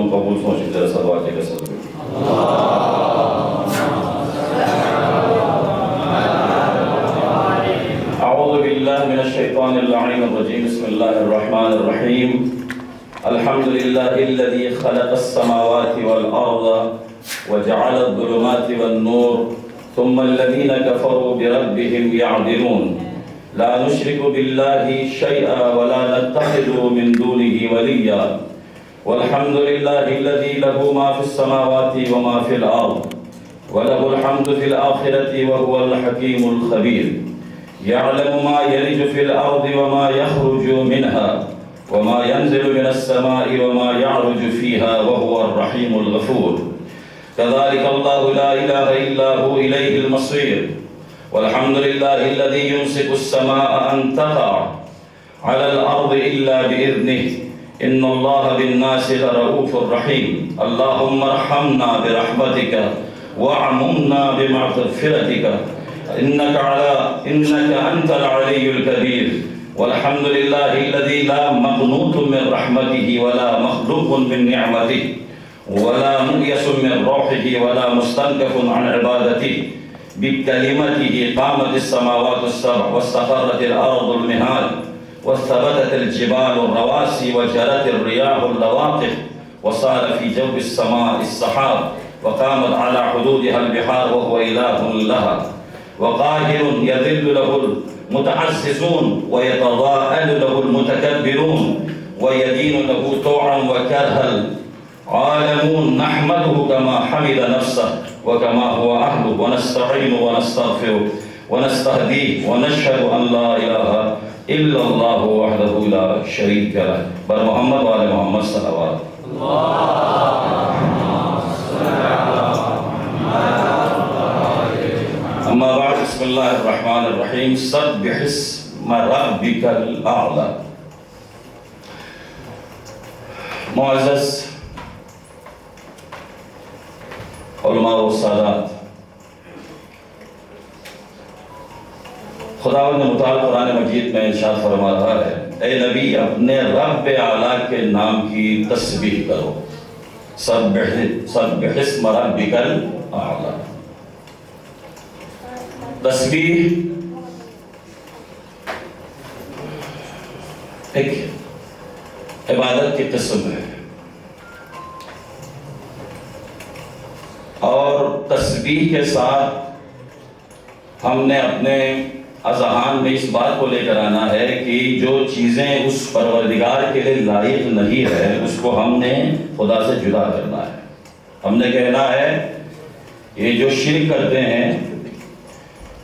تم قبول سوچ جرا صلوات کے ساتھ اعوذ باللہ من الشیطان اللعین الرجیم بسم اللہ الرحمن الرحیم الحمد للہ الذی خلق السماوات والارض وجعل الظلمات والنور ثم الذین کفروا بربهم يعدلون لا نشرك بالله شيئا ولا نتخذ من دونه وليا والحمد لله الذي له ما في السماوات وما في الأرض وله الحمد في الآخرة وهو الحكيم الخبير يعلم ما يلج في الأرض وما يخرج منها وما ينزل من السماء وما يعرج فيها وهو الرحيم الغفور كذلك الله لا إله إلا هو إليه المصير والحمد لله الذي يمسك السماء أن تقع على الأرض إلا بإذنه إن الله بالناس لرؤوف رحيم اللهم ارحمنا برحمتك وارحمنا بمغفرتك إنك أنت العلي الكبير والحمد لله الذي لا مقنوط من رحمته ولا مخلوق من نعمته ولا ميأس من روحه ولا مستنكف عن عبادته بكلمته قامت السماوات السبع واستقرت الأرض المهاد وثبتت الجبال الرواسي وجرت الرياح اللواقح وصار في جو السماء السحاب وقامت على حدودها البحار وهو إله لها وقاهر يذل له المتعززون ويتضاءل له المتكبرون ويدين له طوعا وكرها العالمون نحمده كما حمد نفسه وكما هو أهله ونستعين ونستغفره ونستهديه ونشهد أن لا إله إلا الله وحده لا شريك له بر محمد وآل محمد صلوات أما بعد بسم الله الرحمن الرحيم سبح اسم ربك الأعلى معزز علماء و سادات خداوند متعال قرآن مجید میں ارشاد فرما رہا ہے اے نبی اپنے رب اعلیٰ کے نام کی تسبیح کرو سبح اسم ربک الاعلیٰ تسبیح ایک عبادت کی قسم ہے اور تسبیح کے ساتھ ہم نے اپنے اذہان میں اس بات کو لے کر آنا ہے کہ جو چیزیں اس پروردگار کے لیے لائق نہیں ہے اس کو ہم نے خدا سے جدا کرنا ہے ہم نے کہنا ہے یہ جو شرک کرتے ہیں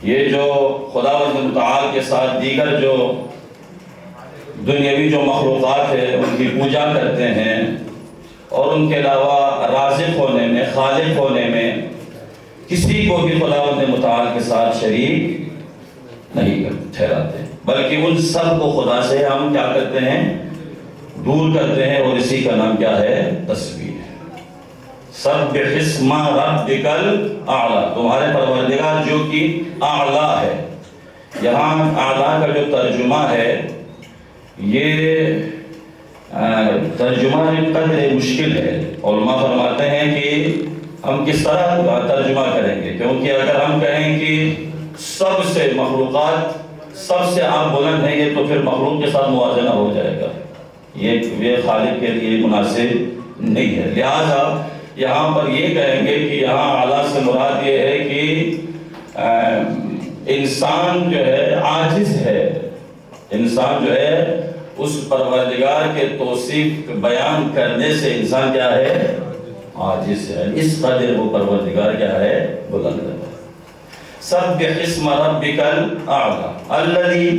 یہ جو خداوند متعال کے ساتھ دیگر جو دنیاوی جو مخلوقات ہیں ان کی پوجا کرتے ہیں اور ان کے علاوہ رازق ہونے میں خالق ہونے میں کسی کو بھی خداوند متعال کے ساتھ شریک نہیں ٹھہراتے بلکہ ان سب کو خدا سے ہم کیا کرتے ہیں دور کرتے ہیں اور اسی کا نام کیا ہے تسبیح ہے سبح اسم ربک الاعلیٰ تمہارے پروردگار جو کہ اعلیٰ ہے یہاں اعلیٰ کا جو ترجمہ ہے یہ ترجمہ قدر مشکل ہے علماء فرماتے ہیں کہ ہم کس طرح ترجمہ کریں گے کیونکہ اگر ہم کہیں کہ سب سے مخلوقات سب سے آپ بلند ہیں یہ تو پھر مخلوق کے ساتھ موازنہ ہو جائے گا یہ خالق کے لیے مناسب نہیں ہے لہذا یہاں پر یہ کہیں گے کہ یہاں اعلیٰ سے مراد یہ ہے کہ انسان جو ہے عاجز ہے انسان جو ہے اس پروردگار کے توصیف بیان کرنے سے انسان کیا ہے عاجز ہے اس قدر وہ پروردگار کیا ہے بلند ہے سبح اسم ربک الاعلیٰ الذی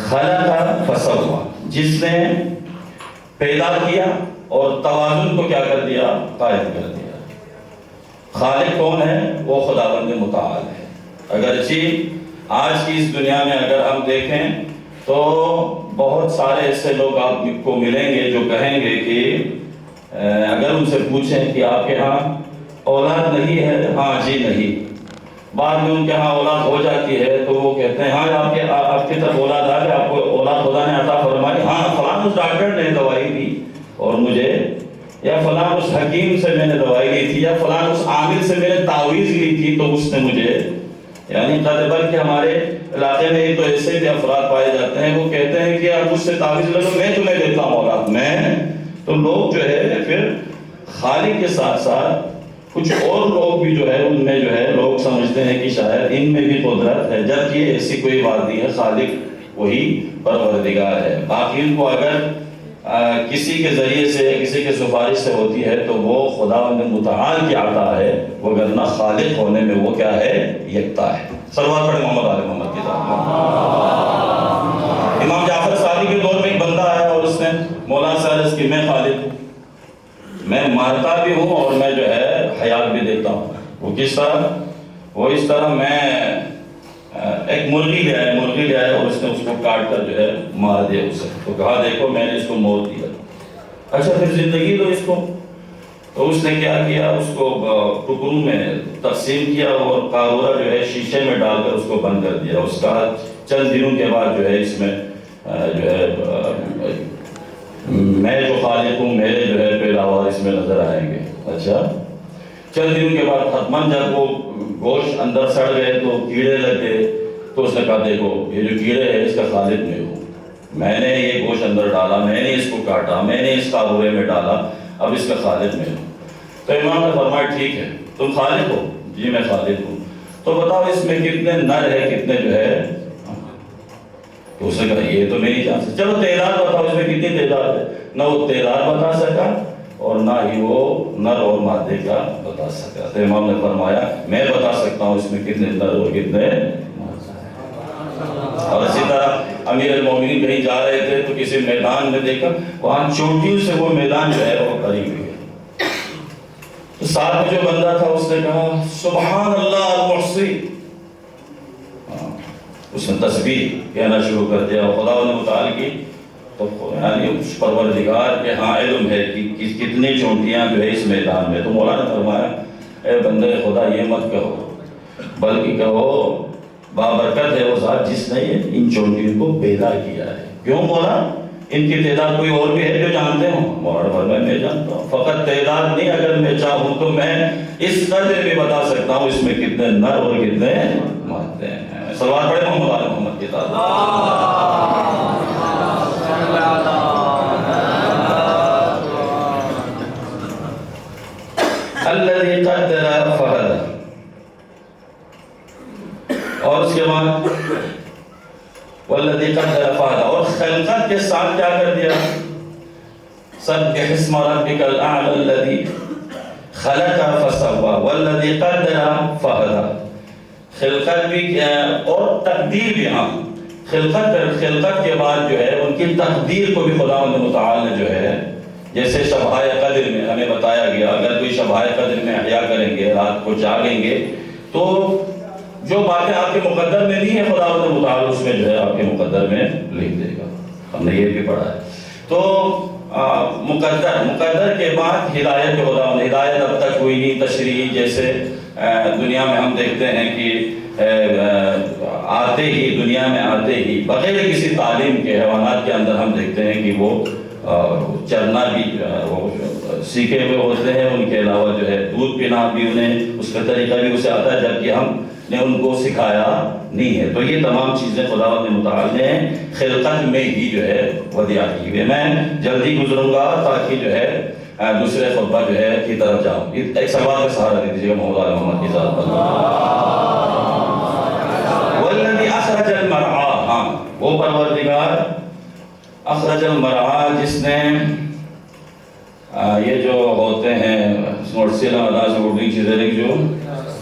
خلق فسوى جس نے پیدا کیا اور توازن کو کیا کر دیا قائم کر دیا خالق کون ہے وہ خداوند متعال ہے اگرچہ آج کی اس دنیا میں اگر ہم دیکھیں تو بہت سارے ایسے لوگ آپ کو ملیں گے جو کہیں گے کہ اگر ان سے پوچھیں کہ آپ کے ہاں اولاد نہیں ہے ہاں جی نہیں بعد میں ان کے ہاں اولاد ہو جاتی ہے تو وہ کہتے ہیں ہاں آپ کی طرف اولاد آ گئی آپ کو اولاد خدا نے عطا فرمائی ہاں فلاں اس ڈاکٹر نے دوائی دی اور مجھے یا فلاں اس حکیم سے میں نے دوائی لی تھی، یا فلاں اس عامل سے میں نے تعویذ لی تھی تو اس نے مجھے، یعنی بلکہ ہمارے علاقے میں تو ایسے بھی افراد پائے جاتے ہیں وہ کہتے ہیں کہ آپ مجھ سے تعویذ لے لو میں تمہیں دیتا ہوں اولاد میں. تو لوگ جو ہے پھر خالق کے ساتھ ساتھ کچھ اور لوگ بھی جو ہے ان میں جو ہے لوگ سمجھتے ہیں کہ شاید ان میں بھی قدرت ہے، جبکہ ایسی کوئی بات نہیں ہے. خالق وہی پروردگار ہے. باقی ان کو اگر کسی کے ذریعے سے کسی کے سفارش سے ہوتی ہے تو وہ خداوند متعال کی عطا ہے، وگرنہ خالق ہونے میں وہ کیا ہے؟ یکتا ہے. صلوات پڑھیں محمد آل محمد کی ذات میں. امام جعفر صادق کے دور میں ایک بندہ آیا اور اس نے مولانا سے عرض کی میں خالق ہوں، میں مارتا بھی ہوں اور میں جو ہے حیات بھی دیتا ہوں. وہ کس طرح؟ وہ اس طرح میں ایک مرغی لے آئے اور اس نے اس کو کاٹ کر جو ہے مار دیا اسے. تو کہا دیکھو میں نے اس کو موت دیا. اچھا پھر زندگی دو اس کو. تو اس نے کیا کیا؟ اس کو ٹکڑوں میں تقسیم کیا اور قارورہ جو ہے شیشے میں ڈال کر اس کو بند کر دیا. اس کا چند دنوں کے بعد جو ہے اس میں جو ہے میں جو خالق ہوں میرے جو ہے پیداوار اس میں نظر آئیں گے. اچھا چند دنوں کے بعد حتماً جب وہ گوشت اندر سڑ گئے تو کیڑے لگ گئے. تو اس نے کہا دیکھو یہ جو کیڑے ہیں اس کا خالق میں ہوں، میں نے یہ گوشت اندر ڈالا، میں نے اس کو کاٹا، میں نے اس قارورے میں ڈالا، اب اس کا خالق میں ہوں. تو امام نے فرمایا ٹھیک ہے تم خالق ہو؟ جی میں خالق ہوں. تو بتاؤ اس میں کتنے نر ہے کتنے جو ہے؟ تو اس نے کہا یہ تو میں نہیں جان سکتا. چلو تعداد بتاؤ اس میں کتنی تعداد ہے. نہ وہ تعداد بتا سکا اور نہ ہی وہ نر اور مادے کا بتا سکا. تو امام نے فرمایا میں بتا سکتا ہوں اس میں کتنے نر اور کتنے مادے. اور اسی طرح امیر المومنین کہیں جا رہے تھے تو کسی میدان میں دیکھا وہاں چوٹیوں سے وہ میدان جو ہے وہ قریب ہوئی. تو ساتھ میں جو بندہ تھا اس نے کہا سبحان اللہ المحصی. اس نے تسبیح کہنا شروع کر دیا. خداوند متعال کی تو یعنی اس پروردگار کے ہاں علم ہے کہ کتنی چونٹیاں جو ہے اس میدان میں. تو مولا نے فرمایا اے بندے خدا یہ مت کہو بلکہ کہو بابرکت ہے وہ ذات جس نے ان چونٹیوں کو پیدا کیا ہے. کیوں مولا ان کی تعداد کوئی اور بھی ہے جو جانتے ہوں؟ مولا فرمایا میں جانتا ہوں. فقط تعداد نہیں اگر میں چاہوں تو میں اس قدر بھی بتا سکتا ہوں اس میں کتنے نر اور کتنے مادے ہیں. صلوات پڑھیں محمد آل محمد کی ذات الذی قدر فہدی. اور اس کے بعد والذی قدر فہدی اور خلقت کے ساتھ کیا کر دیا؟ سبح اسم ربک الاعلی الذی خلق فسوی والذی قدر فہدی. خلقت بھی اور تقدیر بھی. ہاں خلقت کے بعد جو ہے ان کی تقدیر کو بھی خداوند متعال نے جو ہے جیسے شبائے قدر میں ہمیں بتایا گیا اگر کوئی شبائے قدر میں احیا کریں گے رات کو جاگیں گے تو جو باتیں آپ کے مقدر میں نہیں ہے خداوند متعال اس میں جو ہے آپ کے مقدر میں لکھ دے گا. ہم نے یہ بھی پڑھا ہے. تو مقدر کے بعد ہدایت کے خداوند. ہدایت اب تک ہوئی نہیں. تشریح جیسے دنیا میں ہم دیکھتے ہیں کہ دنیا میں آتے ہی بغیر کسی تعلیم کے حیوانات کے اندر ہم دیکھتے ہیں کہ وہ چرنا بھی وہ سیکھے ہوئے ہوتے ہیں. ان کے علاوہ جو ہے دودھ پینا بھی انہیں اس کا طریقہ بھی اسے آتا ہے جبکہ ہم نے ان کو سکھایا نہیں ہے. تو یہ تمام چیزیں خداوند متعال نے خلقت میں ہی جو ہے ودیع کی ہوئی. میں جلدی گزروں گا تاکہ جو ہے دوسرے خطبہ جو ہے کی طرف جاؤں. ایک سوال کا سہارا دے دیجیے گا محمد آل محمد کی ذات پر. والذی اخرج المرعا. ہاں وہ پروردگار اخرج المرعا جس نے یہ جو ہوتے ہیں مرسلہ انداز اردو چیزیں لکھ جو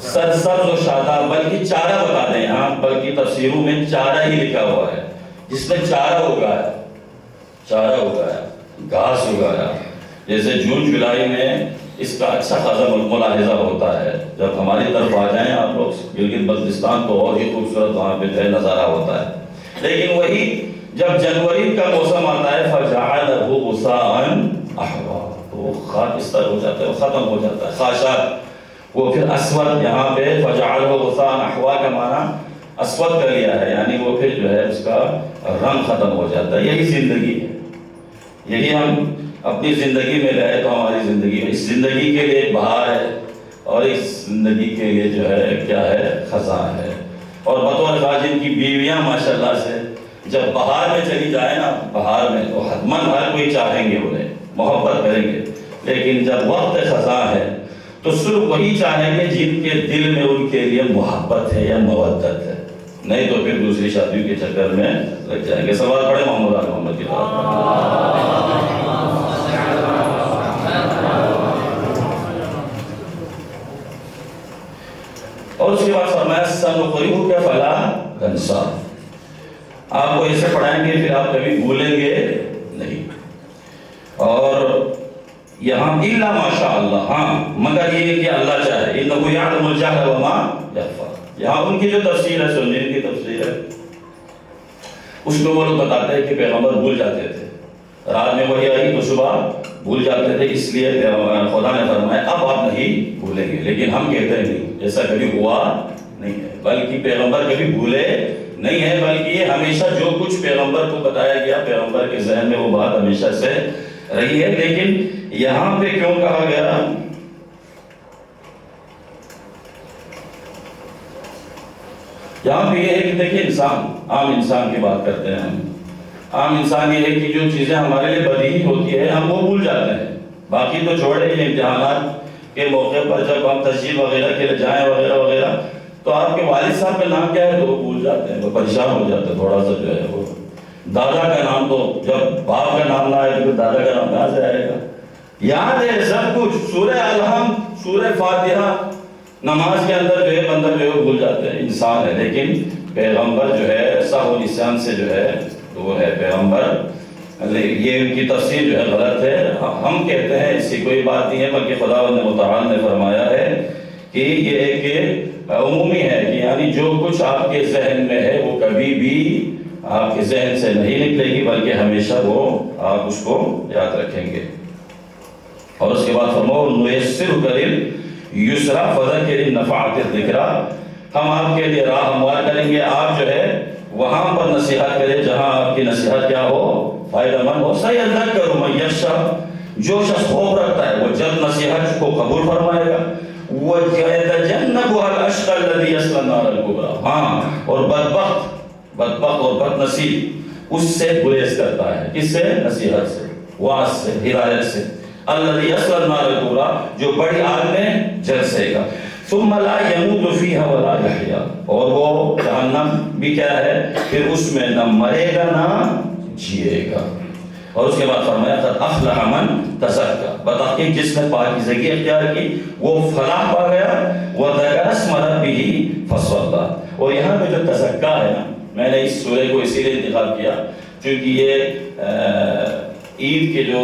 سرسبز و شاداب بلکہ چارہ بتا دیں یہاں بلکہ تفسیروں میں چارہ ہی لکھا ہوا ہے جس میں چارہ اگایا گھاس اگایا. جیسے جون جولائی میں اس کا اچھا خاصا ملاحظہ ہوتا ہے. جب ہماری طرف آ جائیں آپ لوگ گلگت بلتستان تو اور ہی خوبصورت وہاں پہ نظارہ ہوتا ہے. لیکن وہی جب جنوری کا موسم آتا ہے فَجَعَلَهُ غُثَاءً أَحْوَىٰ تو وہ خاکستر ہو جاتا ہے وہ ختم ہو جاتا ہے خاشاک. وہ پھر اسود یہاں پہ فَجَعَلَهُ غُثَاءً أَحْوَىٰ کا معنی اسود کر لیا ہے یعنی وہ پھر جو ہے اس کا رنگ ختم ہو جاتا ہے. یہی زندگی ہے. یہی ہم اپنی زندگی میں رہے تو ہماری زندگی میں اس زندگی کے لیے ایک بہار ہے اور اس زندگی کے لیے جو ہے کیا ہے خزاں ہے. اور بطور خواجہ کی بیویاں ماشاءاللہ سے جب بہار میں چلی جائے نا بہار میں تو حتماً ہر کوئی چاہیں گے انہیں محبت کریں گے. لیکن جب وقت خزاں ہے تو صرف وہی چاہیں گے جن کے دل میں ان کے لیے محبت ہے یا مودت ہے, نہیں تو پھر دوسری شادیوں کے چکر میں لگ جائیں گے. سوال پڑھے محمد آل محمد کی طرف. اور اس کے بعد فرمایا سنقرئک فلا تنسیٰ, آپ کو ایسے پڑھائیں گے پھر آپ کبھی بھولیں گے نہیں. اور یہاں الا ماشاء اللہ, ہاں مگر یہ کہ اللہ چاہے, انہ یعلم الجہر وما یخفی. یہاں ان کی جو تفسیر ہے سنین کی تفسیر ہے اس میں وہ لوگ بتاتے ہیں کہ پیغمبر بھول جاتے تھے, رات میں وہی آئی تو صبح بھول جاتے تھے, اس لیے خدا نے فرمایا اب آپ نہیں بھولیں گے. لیکن ہم کہتے ہیں نہیں, ایسا کبھی ہوا نہیں ہے, بلکہ پیغمبر کبھی بھولے نہیں ہے, بلکہ یہ ہمیشہ جو کچھ پیغمبر کو بتایا گیا پیغمبر کے ذہن میں وہ بات ہمیشہ سے رہی ہے. لیکن یہاں پہ کیوں کہا گیا؟ یہاں پہ یہ ہے کہ دیکھیں انسان, عام انسان کی بات کرتے ہیں ہم. عام انسان یہ ہے کہ جو چیزیں ہمارے لیے بدیہی ہوتی ہے ہم وہ بھول جاتے ہیں. باقی تو چھوڑے یہ امتحانات کے موقع پر جب ہم تسجیل وغیرہ کے لیے جائیں وغیرہ وغیرہ تو آپ کے والد صاحب کا نام کیا ہے تو وہ بھول جاتے ہیں, وہ پریشان ہو جاتے ہیں تھوڑا سا جو ہے وہ. دادا کا نام تو جب باپ کا نام نہ آئے تو دادا کا نام کہاں سے آئے گا؟ یاد ہے سب کچھ, سورہ الحمد, سورہ فاتحہ, نماز کے اندر جو ہے بندہ جو ہے بھول جاتے ہیں, انسان ہے. لیکن پیغمبر جو ہے سہو نسیان سے جو ہے وہ ہے پیغمبر. یہ ان کی تفسیر جو ہے غلط ہے. ہم کہتے ہیں اس کی کوئی بات نہیں ہے, بلکہ خداوند متعال نے فرمایا ہے کہ یہ ایک عمومی ہے کہ یعنی جو کچھ آپ کے ذہن میں ہے وہ کبھی بھی آپ کے ذہن سے نہیں نکلے گی, بلکہ ہمیشہ وہ آپ اس کو یاد رکھیں گے. اور اس کے بعد فرماؤ نُیَسِّرُکَ لِلْیُسْرَىٰ فَذَکِّرْ إِن نَفَعَتِ الذِّکْرَىٰ, ہم آپ کے لیے راہ ہموار کریں گے. آپ جو ہے وہاں پر نصیحت کریں جہاں آپ کی نصیحت کیا ہو, فائدہ مند ہو. سَيَذَّکَّرُ مَن یَخْشَىٰ, جو شخص خوف رکھتا ہے وہ جلد نصیحت کو قبول فرمائے گا. وَيَتَجَنَّبُهَا الْأَشْقَى الَّذِي يَصْلَى النَّارَ الْكُبْرىٰ, ہاں اور بدبخت اور بد نصیب اس سے گریز کرتا ہے. کس سے؟ نصیحت سے, واعظ سے, ہدایت سے. الَّذِي يَصْلَى النَّارَ الْكُبْرىٰ, جو بڑی آگ میں جل سکے گا. ثُمَّ لَا يَمُوتُ فِيهَا وَلَا يَحْيَىٰ, اور وہ جہنم بھی کیا ہے پھر اس میں نہ مرے گا نہ جیے گا. اور اس کے بعد فرمایا قَدْ أَفْلَحَ مَن تَزَكَّىٰ, بتحقیق جس نے پاکیزگی اختیار کی وہ فلاح پا گیا. وَذَكَرَ اسْمَ رَبِّهِ فَصَلَّىٰ, اور یہاں پہ جو تزکیٰ ہے نا, میں نے اس سورہ کو اسی لیے انتخاب کیا کیونکہ یہ عید کے جو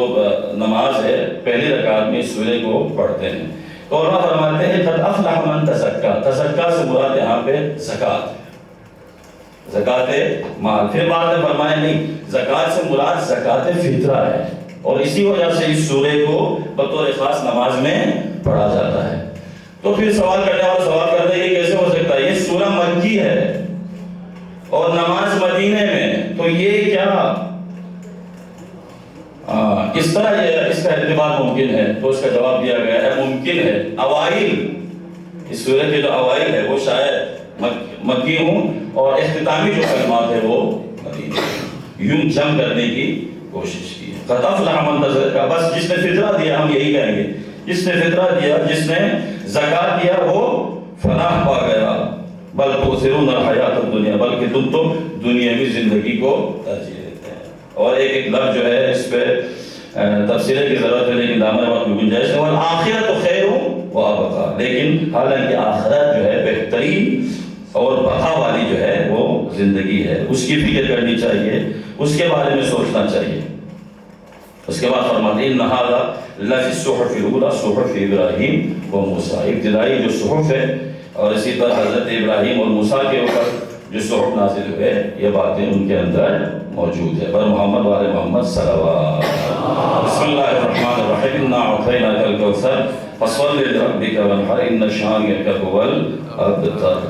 نماز ہے پہلی رکعت میں اس سورہ کو پڑھتے ہیں. تو اللہ فرماتے ہیں قَدْ أَفْلَحَ مَن تَزَكَّىٰ, تزکیٰ سے مراد یہاں پہ زکوٰۃ, زکوٰۃ مال. پھر بعد میں فرمایا نہیں, زکوٰۃ سے مراد زکوٰۃ فطرہ ہے, اور اسی وجہ سے اس سورہ کو بطور خاص نماز میں پڑھا جاتا ہے. تو پھر سوال کرنے والا سوال کرتے ہیں یہ کیسے ہو سکتا ہے, یہ سورہ مکی ہے اور نماز مدینے میں, تو یہ کیا کس طرح اس کا ارتباط ممکن ہے؟ تو اس کا جواب دیا گیا ہے ممکن ہے. اوائل, اس سورہ کے جو اوائل ہے وہ شاید مکی ہوں اور اختتامی جو کلمات ہے وہ مدینہ, یوں جمع کرنے کی کوشش کی ہے. قَدْ أَفْلَحَ مَن تَزَكَّىٰ, بس جس نے فطرہ دیا, ہم یہی کہیں گے, جس نے فطرہ دیا, جس نے زکوٰۃ دیا وہ فلاح پا گیا. بل تؤثرون الحیات الدنیا, بلکہ تم تو دنیاوی زندگی کو ترجیح دیتے ہیں. اور ایک لفظ جو ہے اس پہ تفسیر کی ضرورت ہے لیکن دامن وقت میں گنجائش ہے. والآخرۃ خیر وابقیٰ, لیکن حالانکہ آخرت جو ہے بہترین اور بقا والی جو ہے وہ زندگی ہے, اس کی فکر کرنی چاہیے, اس کے بارے میں سوچنا چاہیے. اس کے بعد فرماتے ہیں إِنَّ هَٰذَا لَفِي الصُّحُفِ الْأُولَىٰ صُحُفِ إِبْرَاهِيمَ وَمُوسَىٰ, ابتدائی جو صحف ہے, اور اسی طرح حضرت ابراہیم اور موسیٰ کے اوپر جو صحف نازل ہوئے یہ باتیں ان کے اندر موجود ہے. پر محمد والے محمد صلوات. بسم اللہ الرحمن الرحیم. إِنَّا أَعْطَيْنَاكَ الْكَوْثَرَ فَصَلِّ لِرَبِّكَ وَانْحَرْ إِنَّ شَانِئَكَ هُوَ الْأَبْتَرُ.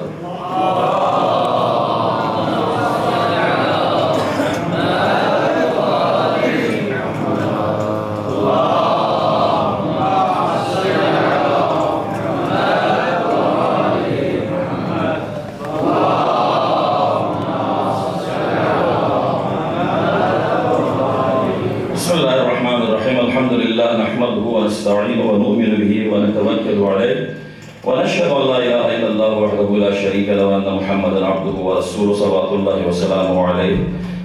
ونستعين ونؤمن به ونتوكل عليه ونشهد أن لا إله إلا الله وحده لا شريك له وأن محمدا عبده ورسوله صلوات الله وسلامه عليه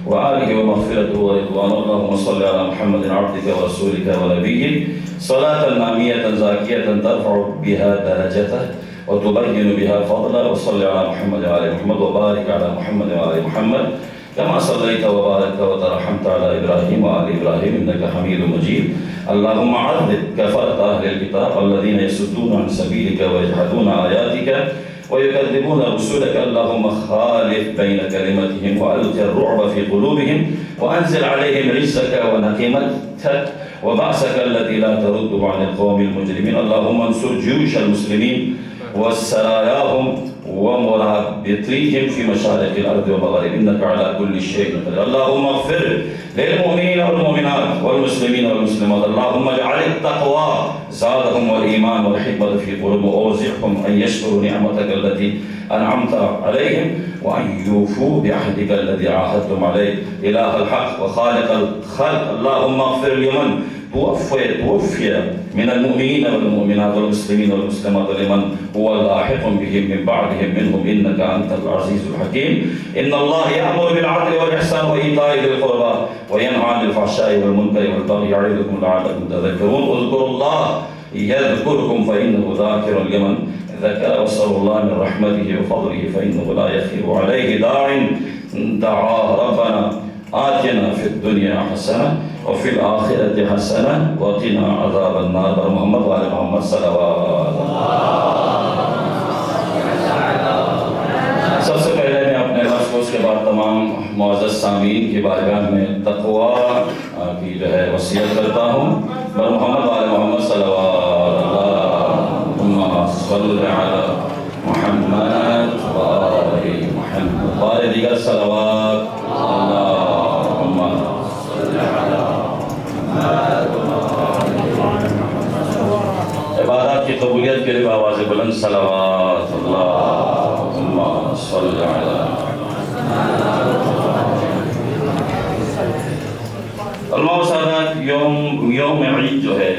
وآله ومغفرته ورضوانه. اللهم صل على محمد عبدك ورسولك ونبيك صلاة نامية زاكية ترفع بها درجته وتبين بها فضله. وصل على محمد وعلى محمد وبارك على محمد وعلى محمد كما صليت وباركت وترحمت على إبراهيم وآل إبراهيم إنك حميد مجيد. اللهم عذب كفرة أهل الكتاب الذين يصدون عن سبيلك ويجحدون آياتك ويكذبون رسلك. اللهم خالف بين كلمتهم وألق الرعب في قلوبهم وأنزل عليهم رجزك ونقمتك وبعثك التي لا ترد عن القوم المجرمين. اللهم انصر جيوش المسلمين وسراياهم ومرابطيهم في مشارق الأرض ومغارب إنك على كل شيء قدير. اللهم اغفر للمؤمنين والمؤمنات والمسلمين والمسلمات. اللهم اجعل التقوى زادهم والإيمان والحكمة في قلوبهم وأوزعهم أن يشكروا نعمتك التي أنعمت عليهم وأن يوفوا بعهدك الذي عاهدتم عليه. إله الحق وخالق الخلق اللهم اغفر لمن توفي من المؤمنين والمؤمنات والمسلمين والمسلمات ولمن هو لاحق بهم من بعدهم منهم إنك أنت العزيز الحكيم. إن الله يأمر بالعدل والإحسان وإيتاء ذي القربى وينهى عن الفحشاء والمنكر والبغي يعظكم لعلكم تذكرون. اذكروا الله يذكركم فإنه ذاكر لمن ذكر. واسألوا الله من رحمته وفضله فإنه لا يخيب عليه داع دعاه. ربنا آتنا في الدنيا حسنة وفي الآخرة حسنة وقنا عذاب النار. محمد وعلى محمد صلوات. سب سے پہلے میں اپنے نفس کو اس کے بعد تمام معزز سامعین کی بارگاہ میں تقویٰ کی جو ہے وصیت کرتا ہوں. محمد وعلى محمد صلوات. اللهم صل على محمد وآل محمد وآل دیگر صلوات. اللهم صل على عبادات کی قبولیت کے لیے آواز بلند صلوات. اللهم صل على علماء و سادات. یوم عید جو ہے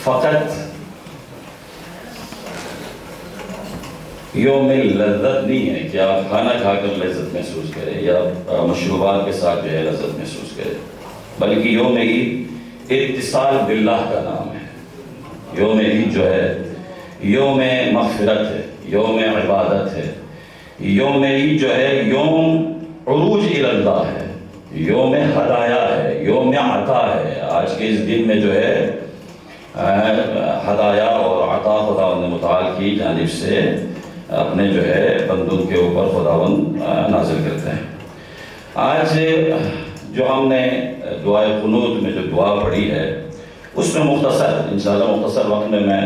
فقط یوم لذت نہیں ہے کہ آپ کھانا کھا کر لذت محسوس کریں یا مشروبات کے ساتھ جو ہے لذت محسوس کریں، بلکہ یوم عید اتصال باللہ کا نام ہے. یوم عید جو ہے یوم مغفرت ہے، یوم عبادت ہے. یوم عید جو ہے یوم عروج الی اللہ ہے، یوم ہدایہ ہے، یوم عطا ہے. آج کے اس دن میں جو ہے ہدایہ اور عطا خداوند متعال کی جانب سے اپنے جو ہے بندوں کے اوپر خداوند نازل کرتے ہیں. آج جو ہم نے دعائے قنوت میں جو دعا پڑھی ہے اس میں مختصر انشاءاللہ مختصر وقت میں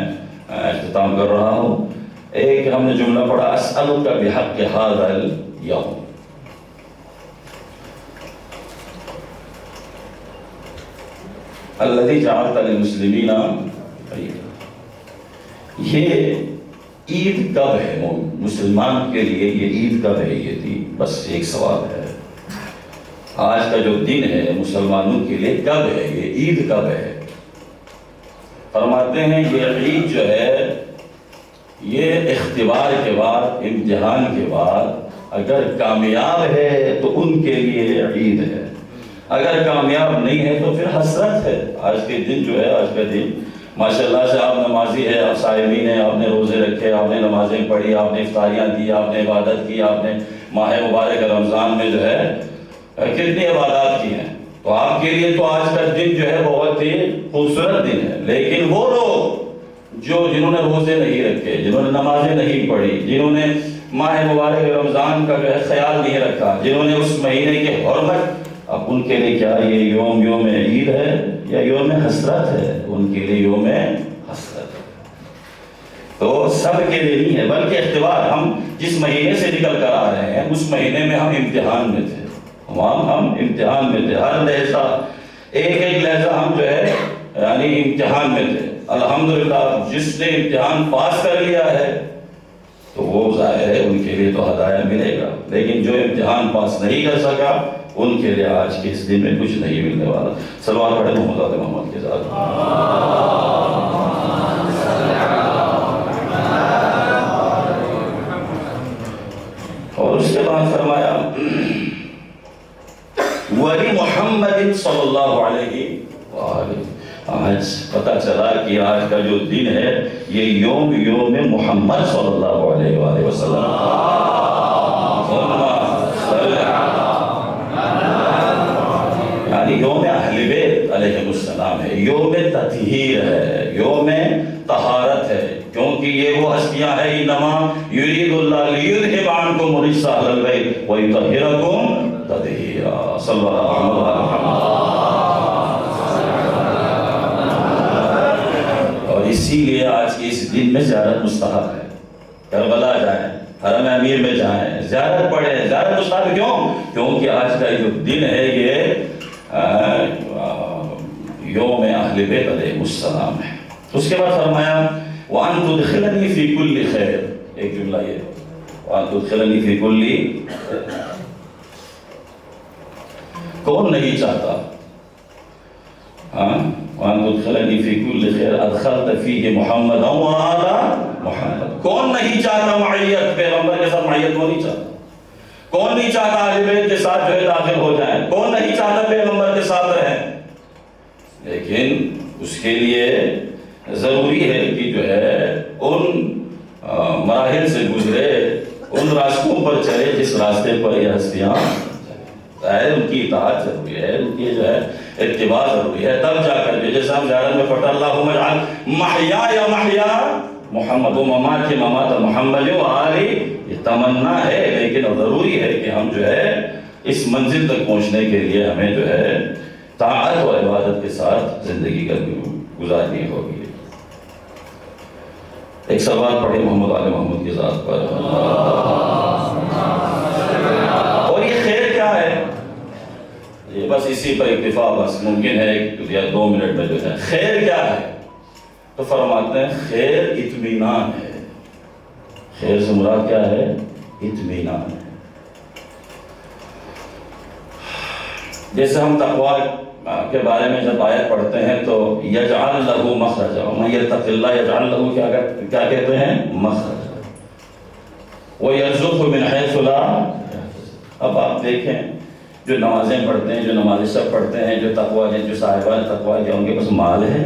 اختتام کر رہا ہوں. ایک ہم نے جملہ پڑھا اسألک بحق ھذا الیوم. الذی جعلت للمسلمین عیدا. یہ عید کب ہے مسلمان کے لیے؟ یہ عید کب ہے؟ یہ تھی بس ایک سوال ہے. آج کا جو دن ہے مسلمانوں کے لیے کب ہے؟ یہ عید کب ہے؟ فرماتے ہیں یہ عید جو ہے یہ اختبار کے بعد، امتحان کے بعد اگر کامیاب ہے تو ان کے لیے عید ہے، اگر کامیاب نہیں ہے تو پھر حسرت ہے. آج کے دن جو ہے، آج کا دن ماشاءاللہ سے آپ نمازی ہے، آپ صائمین ہیں، آپ نے روزے رکھے، آپ نے نمازیں پڑھی، آپ نے افطاریاں دی، آپ نے عبادت کی، آپ نے ماہ مبارک رمضان میں جو ہے کتنی عبادات کی ہیں. تو آپ کے لیے تو آج کا دن جو ہے بہت ہی خوبصورت دن ہے. لیکن وہ لوگ جنہوں نے روزے نہیں رکھے، جنہوں نے نمازیں نہیں پڑھی، جنہوں نے ماہ مبارک رمضان کا جو ہے خیال نہیں رکھا، جنہوں نے اس مہینے کی حرمت، اب ان کے لیے کیا یہ یوم عید ہے یا یوم حسرت ہے؟ ان کے لیے یوم حسرت ہے. تو سب کے لیے نہیں ہے، بلکہ اختبار. ہم جس مہینے سے نکل کر آ رہے ہیں اس مہینے میں ہم امتحان میں تھے، ہم امتحان میں تھے. ہر لہجہ ایک لہجہ ہم جو ہے یعنی امتحان میں تھے. الحمدللہ جس نے امتحان پاس کر لیا ہے تو وہ ظاہر ہے ان کے لیے تو ہدایہ ملے گا. لیکن جو امتحان پاس نہیں کر سکا ان کے لیے آج کے اس دن میں کچھ نہیں ملنے والا. صلوات پڑھیں محمد آل محمد کے ساتھ. اور اس کے بعد فرمایا ولی محمد صلی اللہ علیہ وآلہ. آج پتہ چلا کہ آج کا جو دن ہے یہ یوم محمد صلی اللہ علیہ وآلہ وسلم. یعنی یوم اہل بیت علیہ السلام ہے، یوم تطہیر ہے، یوم طہارت ہے. کیونکہ یہ وہ ہستیاں ہیں انما یرید اللہ لیذھب عنکم الرجس اہل البیت ویطہرکم تطہیرا. صلی اللہ علیہ وسلم. اور اسی لیے آج کے اس دن میں زیارت مستحب ہے. کربلا جائیں، حرم امیر میں جائیں، زیارت پڑھیں. زیارت مستحب کیوں؟ کیونکہ آج کا جو دن ہے یہ یوم اہل بیت علیہ السلام ہے. اس کے بعد فرمایا وَأَن تُدْخِلَنِي فِي كُلِّ خَيْرٍ. ایک جملہ یہ وَأَن تُدْخِلَنِي فِي كُلِّ. کون نہیں چاہتا وَأَن تُدْخِلَنِي فِي كُلِّ خَيْرٍ أَدْخَلْتَ فِيهِ مُحَمَّدًا وَآلَ محمد. کون نہیں چاہتا معیت؟ پیغمبر کے ساتھ معیت کون نہیں چاہتا؟ کون نہیں چاہتا اہل بیت کے ساتھ جو ہے داخل ہو جائیں؟ کون نہیں چاہتا پیغمبر کے ساتھ رہیں؟ لیکن اس کے لیے ضروری ہے کہ جو ہے ان مراحل سے گزرے، ان راستوں پر چلے جس راستے پر یہ ہستیاں ہے. ان کی اطاعت ضروری ہے، ان کی جو ہے اتباع ضروری ہے. تب جا کر جیسے ہم زیارت میں پڑھتے اللہم اجعل محیا محیا محمد و ممات ممات محمد و آلی. یہ تمنا ہے لیکن ضروری ہے کہ ہم جو ہے اس منزل تک پہنچنے کے لیے ہمیں جو ہے طاعت و عبادت کے ساتھ زندگی گزارنی ہوگی. ایک سوال پڑھیں محمد آل محمد کی ذات پر. اور یہ خیر کیا ہے؟ یہ بس اسی پر اکتفا بس ممکن ہے 1 یا 2 منٹ میں جو ہے. خیر کیا ہے؟ تو فرماتے ہیں خیر اطمینان ہے. خیر سے مراد کیا ہے؟ اطمینان ہے. جیسے ہم تقویٰ کے بارے میں جب آیت پڑھتے ہیں تو یجعل لہ مخرجا ومن یتق اللہ یجعل لہ کیا کہتے ہیں؟ مخرجا ویرزقہ من حیث لا یحتسب. اب آپ دیکھیں جو نمازیں پڑھتے ہیں، جو نماز شب پڑھتے ہیں، جو تقویٰ جو صاحبان تقویٰ کیا ان کے پاس مال ہے،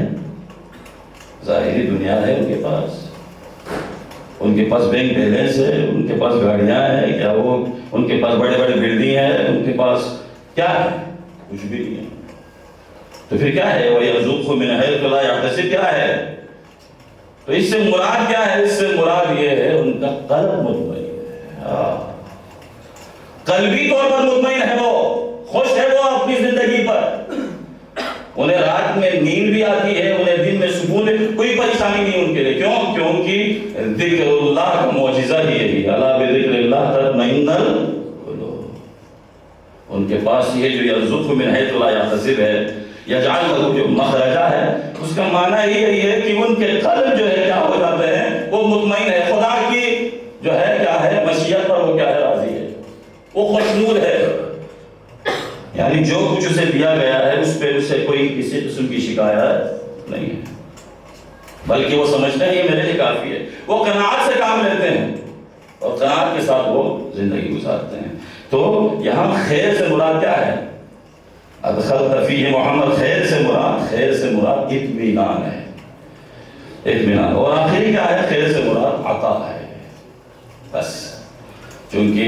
ظاہری دنیا ہے ان کے پاس، ان کے پاس بینک بیلنس ہے، ان کے پاس گاڑیاں ہیں کیا، وہ ان کے پاس بڑے بڑے بلڈنگ ہیں، ان کے پاس کیا ہے؟ کچھ بھی نہیں ہے. تو پھر کیا ہے؟ وَيَرْزُقْهُ مِنْ حَيْثُ لَا يَحْتَسِبُ کیا ہے؟ تو اس سے مراد کیا ہے؟ اس سے مراد یہ ہے ان کا قلب مطمئن ہے. قلبی طور پر مطمئن ہے، وہ خوش ہے وہ اپنی زندگی پر. انہیں رات میں نیند بھی آتی ہے، انہیں دن میں سکون ہے، کوئی پریشانی نہیں ان کے لیے. کیوں؟ کیونکہ ذکر اللہ کا معجزہ ہی یہی الا بذکر اللہ تطمئن القلوب. ان کے پاس یہ جو یرزقہ من حیث لا یحتسب ہے، یجعل لہ جو مخرجہ ہے، اس کا معنی یہی ہے کہ ان کے قلب جو ہے کیا ہو جاتے ہیں؟ وہ مطمئن ہے. خدا کی جو ہے کیا ہے مشیت پر وہ کیا ہے؟ راضی ہے، وہ خوشنود ہے. یعنی جو کچھ اسے دیا گیا ہے اس پہ اسے کوئی کسی قسم کی شکایت نہیں ہے، بلکہ وہ سمجھتے ہیں یہ میرے لیے کافی ہے. وہ قناعت سے کام لیتے ہیں اور قناعت کے ساتھ وہ زندگی گزارتے ہیں. تو یہاں خیر سے مراد کیا ہے؟ ادخلت فیہ محمد. خیر سے مراد اطمینان ہے، اطمینان. اور آخری کیا ہے؟ خیر سے مراد عطا ہے. بس چونکہ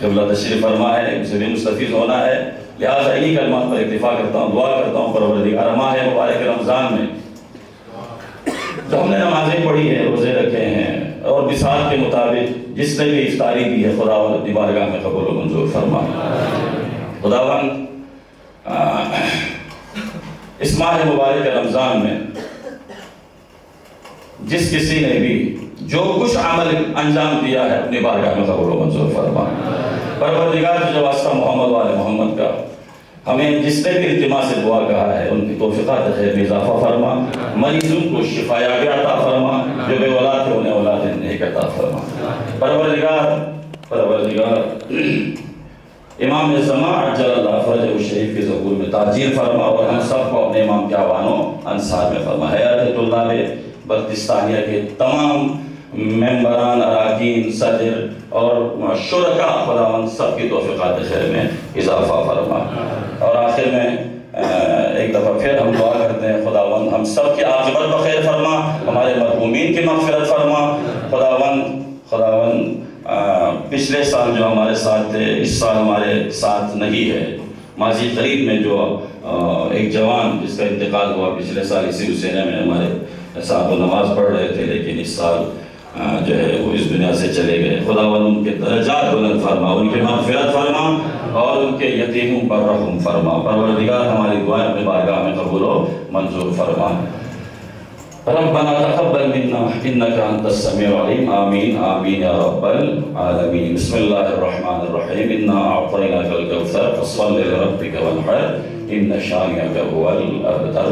قبلہ تشریف فرما ہے، اسے بھی مستفیض ہونا ہے، لہٰذا انہی کلمات پر اکتفا کرتا ہوں. دعا کرتا ہوں پروردگار ماہ مبارک رمضان میں جو ہم نے نمازیں پڑھی ہیں، روزے رکھے ہیں اور مثال کے مطابق جس نے بھی افطاری کی ہے، خداوند اپنی بارگاہ میں قبول و منظور فرما. خداوند اس ماہ مبارک رمضان میں جس کسی نے بھی جو کچھ عمل انجام دیا ہے اپنی بارگاہ میں قبول و منظور فرما. پروردگار جو واسطہ محمد والے محمد کا ہمیں جس نے بھی التماس سے دعا کہا ہے ان کی توفیقات خیر میں اضافہ فرما. مریضوں کو شفا یابی عطا فرما، جو بے اولاد تھے انہیں اولاد نیک عطا فرما. پروردگار امام زمان عجل اللہ فرجہ الشریف کی ظہور میں تاجیل فرما اور ہم سب کو اپنے امام کے اعوانوں انصار میں فرما. حیات طلاب بلتستانیہ کے تمام ممبران، اراکین، صدر اور شرکاء خداوند سب کی توفیقات خیر میں اضافہ فرما. اور آخر میں ایک دفعہ پھر ہم دعا کرتے ہیں خداوند ہم سب کی عاقبت بخیر فرما، ہمارے مرحومین کی مغفرت فرما. خداوند پچھلے سال جو ہمارے ساتھ تھے اس سال ہمارے ساتھ نہیں ہے. ماضی قریب میں جو ایک جوان جس کا انتقال ہوا پچھلے سال اسی حسینہ میں ہمارے ساتھ وہ نماز پڑھ رہے تھے، لیکن اس سال جو ہے وہ اس دنیا سے چلے گئے. خداوند ان کے درجات بلند فرما، ان کی مغفرت فرما اور ان کے یتیموں پر رحم فرما. پروردگار ہماری دعائیں اپنے بارگاہ میں قبول و منظور فرما. ربنا تقبل منا انك انت السميع العليم. آمین آمین یا رب العالمین. بسم اللہ الرحمن الرحیم. انا اعطیناک الکوثر فصل لربک وانحر ان شانئک هو الابتر.